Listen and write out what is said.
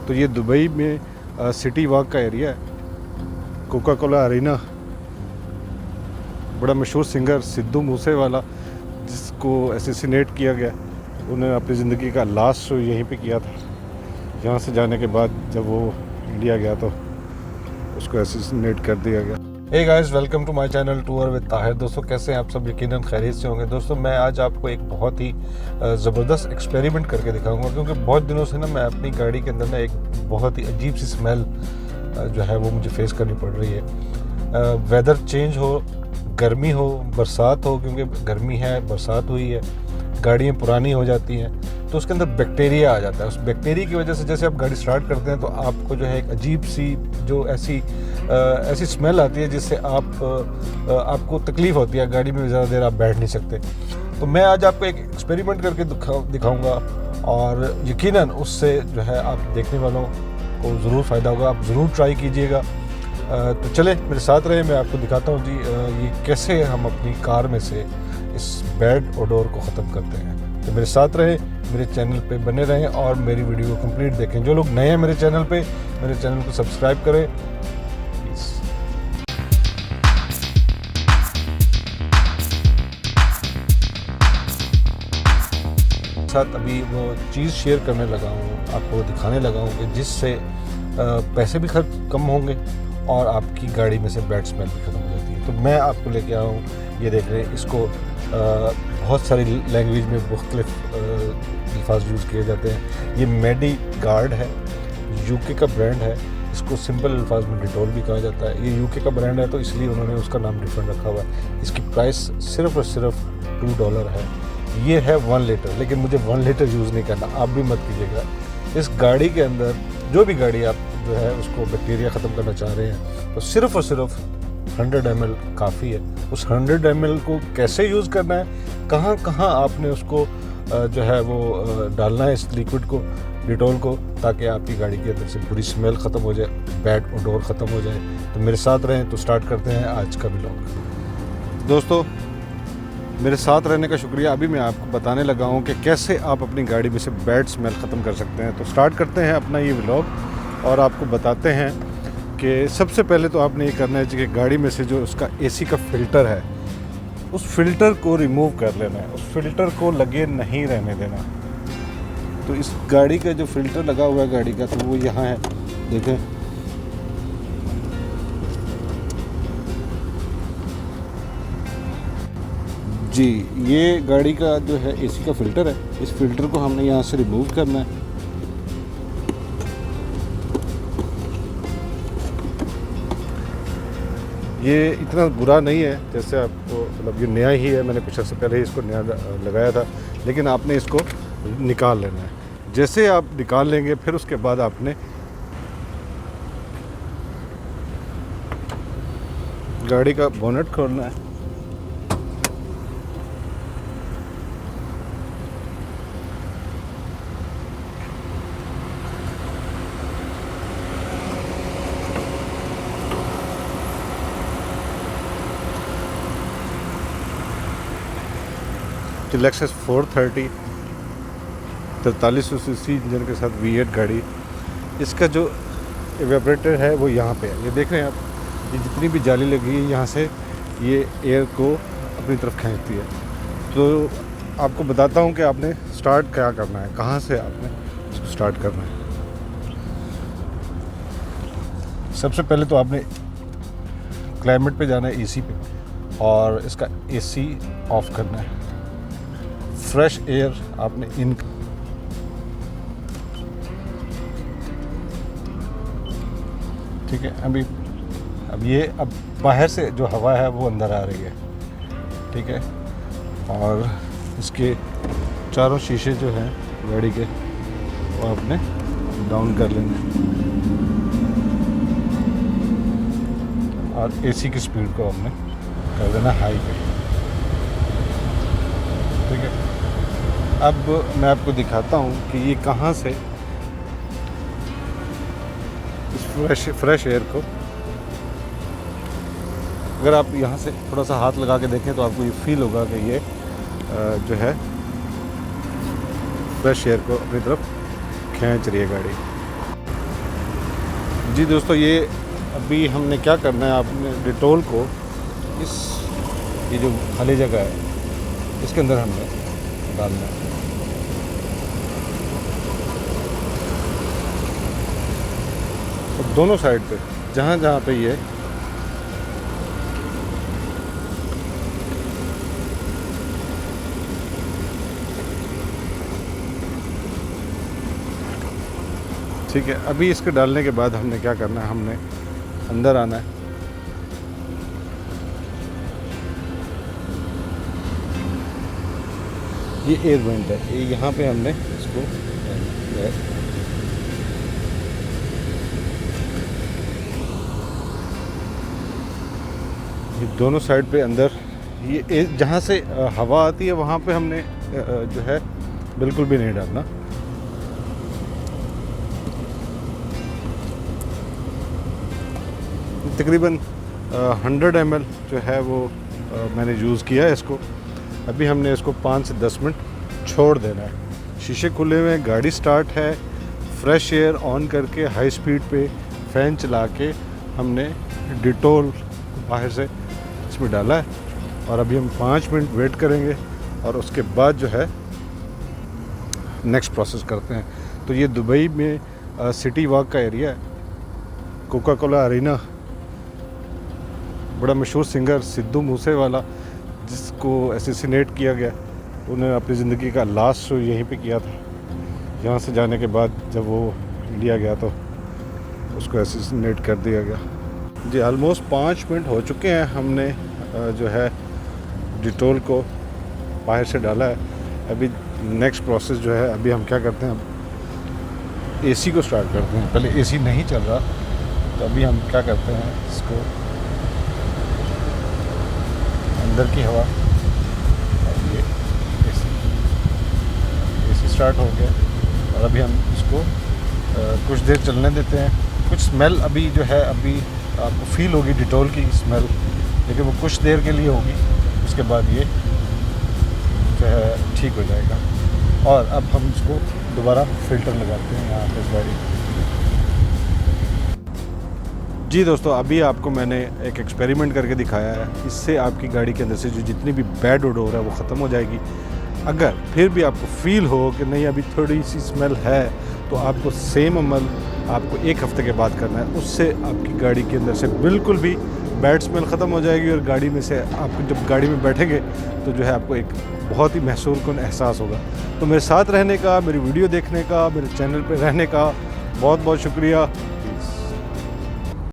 तो ये दुबई में सिटी वॉक का एरिया है। कोका कोला अरीना, बड़ा मशहूर सिंगर सिद्धू मूसेवाला जिसको असैसिनेट किया गया, उन्होंने अपनी ज़िंदगी का लास्ट शो यहीं पे किया था। यहाँ से जाने के बाद जब वो इंडिया गया तो उसको असैसिनेट कर दिया गया। Hey guys, welcome to my channel tour with Tahir. दोस्तों कैसे हैं आप सब? यकीनन खैरियत से होंगे। दोस्तों मैं आज आपको एक बहुत ही ज़बरदस्त एक्सपेरिमेंट करके दिखाऊंगा, क्योंकि बहुत दिनों से ना मैं अपनी गाड़ी के अंदर ना एक बहुत ही अजीब सी स्मेल जो है वो मुझे फेस करनी पड़ रही है। वेदर चेंज हो, गर्मी हो, बरसात हो, क्योंकि गर्मी है, बरसात हुई है, गाड़ियाँ पुरानी हो जाती हैं तो उसके अंदर बैक्टीरिया आ जाता है। उस बैक्टीरिया की वजह से जैसे आप गाड़ी स्टार्ट करते हैं तो आपको जो है एक अजीब सी जो ऐसी स्मेल आती है जिससे आपको तकलीफ़ होती है, गाड़ी में ज़्यादा देर आप बैठ नहीं सकते। तो मैं आज आपको एक एक्सपेरिमेंट करके दिखाऊंगा और यकीनन उससे जो है आप देखने वालों को ज़रूर फ़ायदा होगा। आप ज़रूर ट्राई कीजिएगा। तो चले मेरे साथ रहे, मैं आपको दिखाता हूँ जी ये कैसे हम अपनी कार में से इस बैड ओडोर को ख़त्म करते हैं। तो मेरे साथ रहे, मेरे चैनल पे बने रहें और मेरी वीडियो को कंप्लीट देखें। जो लोग नए हैं मेरे चैनल को सब्सक्राइब करें प्लीज़। साथ अभी वो चीज़ शेयर करने लगा हूँ, आपको दिखाने लगा हूँ कि जिससे पैसे भी खर्च कम होंगे और आपकी गाड़ी में से बैड स्मेल भी ख़त्म हो जाती है। तो मैं आपको लेके आया हूँ, ये देख रहे हैं, इसको बहुत सारी लैंग्वेज में मुख्तलिफ अल्फाज यूज़ किए जाते हैं। ये मेडी गार्ड है, यूके का ब्रांड है। इसको सिंपल अल्फाज में डिटॉल भी कहा जाता है। ये यूके का ब्रांड है तो इसलिए उन्होंने उसका नाम डिफरेंट रखा हुआ है। इसकी प्राइस सिर्फ और सिर्फ $2 है। ये है 1 लीटर, लेकिन मुझे 1 लीटर यूज़ नहीं करना, आप भी मत कीजिएगा। इस गाड़ी के अंदर जो भी गाड़ी आप जो है उसको बैक्टीरिया ख़त्म करना चाह रहे हैं तो सिर्फ और सिर्फ 100 ml काफ़ी है। उस 100 ml को कैसे यूज़ करना है, कहाँ कहाँ आपने उसको जो है वो डालना है, इस लिक्विड को, डिटॉल को, ताकि आपकी गाड़ी के अंदर से पूरी स्मेल ख़त्म हो जाए, बैड ओडोर ख़त्म हो जाए। तो मेरे साथ रहें। तो स्टार्ट करते हैं आज का व्लॉग। दोस्तों मेरे साथ रहने का शुक्रिया। अभी मैं आपको बताने लगा हूँ कि कैसे आप अपनी गाड़ी में से बैड स्मेल ख़त्म कर सकते हैं। तो स्टार्ट करते हैं अपना ये व्लॉग और आपको बताते हैं कि सबसे पहले तो आपने ये करना है कि गाड़ी में से जो उसका एसी का फ़िल्टर है उस फ़िल्टर को रिमूव कर लेना है, उस फ़िल्टर को लगे नहीं रहने देना। तो इस गाड़ी का जो फ़िल्टर लगा हुआ है गाड़ी का, तो वो यहाँ है, देखें। जी, ये गाड़ी का जो है एसी का फ़िल्टर है। इस फ़िल्टर को हमने यहाँ से रिमूव करना है। ये इतना बुरा नहीं है जैसे आपको, मतलब ये नया ही है, मैंने कुछ अर्से पहले ही इसको नया लगाया था, लेकिन आपने इसको निकाल लेना है। जैसे आप निकाल लेंगे फिर उसके बाद आपने गाड़ी का बोनेट खोलना है। लेक्सस 430 4300 सीसी इंजन के साथ V8 गाड़ी, इसका जो एवेपोरेटर है वो यहाँ पे है। ये देख रहे हैं आप, ये जितनी भी जाली लगी है यहाँ से ये एयर को अपनी तरफ खींचती है। तो आपको बताता हूँ कि आपने स्टार्ट क्या करना है, कहाँ से आपने इसको स्टार्ट करना है। सबसे पहले तो आपने क्लाइमेट पे जाना है, एसी पे, और इसका एसी ऑफ करना है। फ्रेश एयर आपने इन, ठीक है। अब बाहर से जो हवा है वो अंदर आ रही है, ठीक है। और इसके चारों शीशे जो हैं गाड़ी के वो आपने डाउन कर लेंगे और एसी की स्पीड को हमने कर देना हाई पे, ठीक है। अब मैं आपको दिखाता हूँ कि ये कहाँ से इस फ्रेश एयर को, अगर आप यहाँ से थोड़ा सा हाथ लगा के देखें तो आपको ये फील होगा कि ये जो है फ्रेश एयर को अपनी तरफ खींच रही है गाड़ी। जी दोस्तों, ये अभी हमने क्या करना है, आपने डिटोल को ये जो खाली जगह है इसके अंदर हमने डालना है। तो दोनों साइड पे जहाँ पे ये ठीक है। अभी इसके डालने के बाद हमने क्या करना है, हमने अंदर आना है। ये एयर वेंट है, ये यहाँ पे हमने इसको ये दोनों साइड पे अंदर ये जहाँ से हवा आती है वहाँ पे हमने जो है बिल्कुल भी नहीं डालना। तकरीबन 100 ml जो है वो मैंने यूज़ किया है इसको। अभी हमने इसको 5 से 10 मिनट छोड़ देना है। शीशे खुले हुए हैं, गाड़ी स्टार्ट है, फ्रेश एयर ऑन करके हाई स्पीड पे फ़ैन चला के हमने डिटोल बाहर से इसमें डाला है। और अभी हम 5 मिनट वेट करेंगे और उसके बाद जो है नेक्स्ट प्रोसेस करते हैं। तो ये दुबई में सिटी वॉक का एरिया है, कोका कोला अरीना, बड़ा मशहूर सिंगर सिद्धू मूसेवाला जिसको असैसिनेट किया गया, उन्होंने अपनी ज़िंदगी का लास्ट शो यहीं पे किया था। यहाँ से जाने के बाद जब वो लिया गया तो उसको असैसिनेट कर दिया गया। जी ऑलमोस्ट 5 मिनट हो चुके हैं, हमने जो है डिटोल को बाहर से डाला है। अभी नेक्स्ट प्रोसेस जो है, अभी हम क्या करते हैं, एसी को स्टार्ट करते हैं। पहले एसी नहीं चल रहा, तो अभी हम क्या करते हैं, इसको अंदर की हवा और ये एसी स्टार्ट हो गया। और अभी हम इसको कुछ देर चलने देते हैं। कुछ स्मेल अभी जो है, अभी आपको फील होगी डिटोल की स्मेल, लेकिन वो कुछ देर के लिए होगी, उसके बाद ये जो है ठीक हो जाएगा। और अब हम इसको दोबारा फ़िल्टर लगाते हैं यहाँ पे गाड़ी। जी दोस्तों, अभी आपको मैंने एक एक्सपेरिमेंट करके दिखाया है। इससे आपकी गाड़ी के अंदर से जो जितनी भी बैड ओडोर है वो ख़त्म हो जाएगी। अगर फिर भी आपको फ़ील हो कि नहीं अभी थोड़ी सी स्मेल है, तो आपको सेम अमल आपको 1 हफ़्ते के बाद करना है। उससे आपकी गाड़ी के अंदर से बिल्कुल भी बैड स्मेल ख़त्म हो जाएगी और गाड़ी में से आप जब गाड़ी में बैठेंगे तो जो है आपको एक बहुत ही महसूस एहसास होगा। तो मेरे साथ रहने का, मेरी वीडियो देखने का, मेरे चैनल पर रहने का बहुत बहुत शुक्रिया।